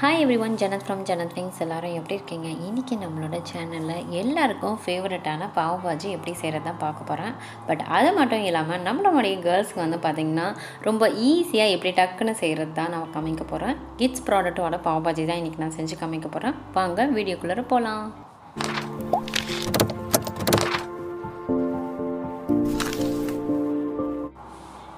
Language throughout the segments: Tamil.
Hi everyone, Jannat from Jannat Wings. எல்லாரும் எப்படி இருக்கீங்க? இன்னைக்கு நம்மளோட சேனல்ல எல்லாருக்கும் ஃபேவரட்டான pavBhaji எப்படி செய்யறத பார்க்க போறேன். பட் அது மட்டும் இல்லாம நம்மளுடைய கேர்ள்ஸ்க்கு வந்து பாத்தீங்கன்னா ரொம்ப ஈஸியா எப்படி டக்குன்னு செய்யறது தான் நான் காமிக்க போறேன். கிட்ஸ் ப்ராடக்ட்டோட pavBhaji தான் இன்னைக்கு நான் செஞ்சு காமிக்க போறேன். வாங்க வீடியோக்குள்ள போலாம்.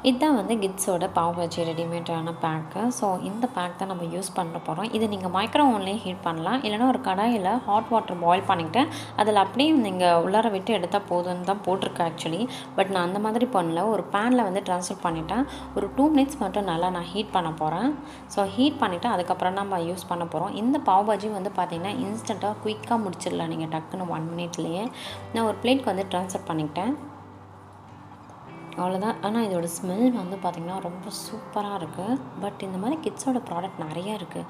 இதுதான் வந்து கிட்ஸோட pavBhaji ரெடிமேடான பேக்கு. ஸோ இந்த பேக் தான் நம்ம யூஸ் பண்ண போகிறோம். இது நீங்கள் மைக்ரோ ஓவன்லேயே ஹீட் பண்ணலாம், இல்லைனா ஒரு கடாயில் ஹாட் வாட்டர் பாயில் பண்ணிவிட்டு அதில் அப்படியே நீங்கள் உள்ளார விட்டு எடுத்தால் போதும்னு தான் போட்டிருக்கு ஆக்சுவலி. பட் நான் அந்த மாதிரி பண்ணல, ஒரு பேனில் வந்து ட்ரான்ஸ்ஃபர் பண்ணிவிட்டேன். ஒரு 2 மினிட்ஸ் மட்டும் நல்லா நான் ஹீட் பண்ண போகிறேன். ஸோ ஹீட் பண்ணிவிட்டு அதுக்கப்புறம் நம்ம யூஸ் பண்ண போகிறோம். இந்த pavBhaji வந்து பார்த்திங்கன்னா இன்ஸ்டண்ட்டாக குயிக்காக முடிச்சிடலாம் நீங்கள் டக்குன்னு 1 மினிட்லேயே. நான் ஒரு பிளேட்க்கு வந்து ட்ரான்ஸ்ஃபர் பண்ணிக்கிட்டேன். அவ்வளோதான். ஆனால் இதோட ஸ்மெல் வந்து பார்த்திங்கன்னா ரொம்ப சூப்பராக இருக்குது. பட் இந்த மாதிரி கிட்ஸோட ப்ராடக்ட் நிறையா இருக்குது.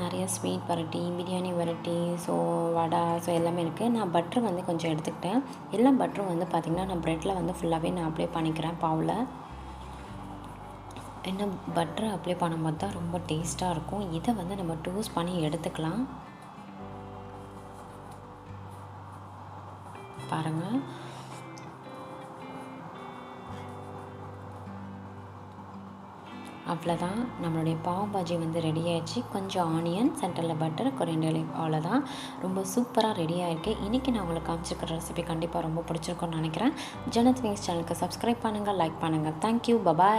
நிறைய sweet variety, biryani variety, so vada, so எல்லாமே இருக்குது. நான் பட்ரு வந்து கொஞ்சம் எடுத்துக்கிட்டேன். எல்லா பட்டரும் வந்து பார்த்திங்கன்னா நான் ப்ரெட்டில் வந்து ஃபுல்லாகவே நான் அப்ளை பண்ணிக்கிறேன் பாவில். என்ன பட்டரை அப்ளை பண்ணும்போது தான் ரொம்ப டேஸ்ட்டாக இருக்கும். இதை வந்து நம்ம டோஸ்ட் பண்ணி எடுத்துக்கலாம். பாருங்கள், அவ்வளோதான். நம்மளுடைய pavBhaji வந்து ரெடி ஆகிடுச்சு. கொஞ்சம் ஆனியன், சென்டரில் பட்டர், கொரியண்டர் லீஃப், அவ்வளோதான். ரொம்ப சூப்பராக ரெடி ஆகிருக்கு. இன்றைக்கி நான் உங்களுக்கு காமிச்சிருக்கிற ரெசிபி கண்டிப்பாக ரொம்ப பிடிச்சிருக்கும்னு நினைக்கிறேன். ஜனத் விங்ஸ் சேனலுக்கு சப்ஸ்கிரைப் பண்ணுங்கள், லைக் பண்ணுங்கள். Thank you, bye bye.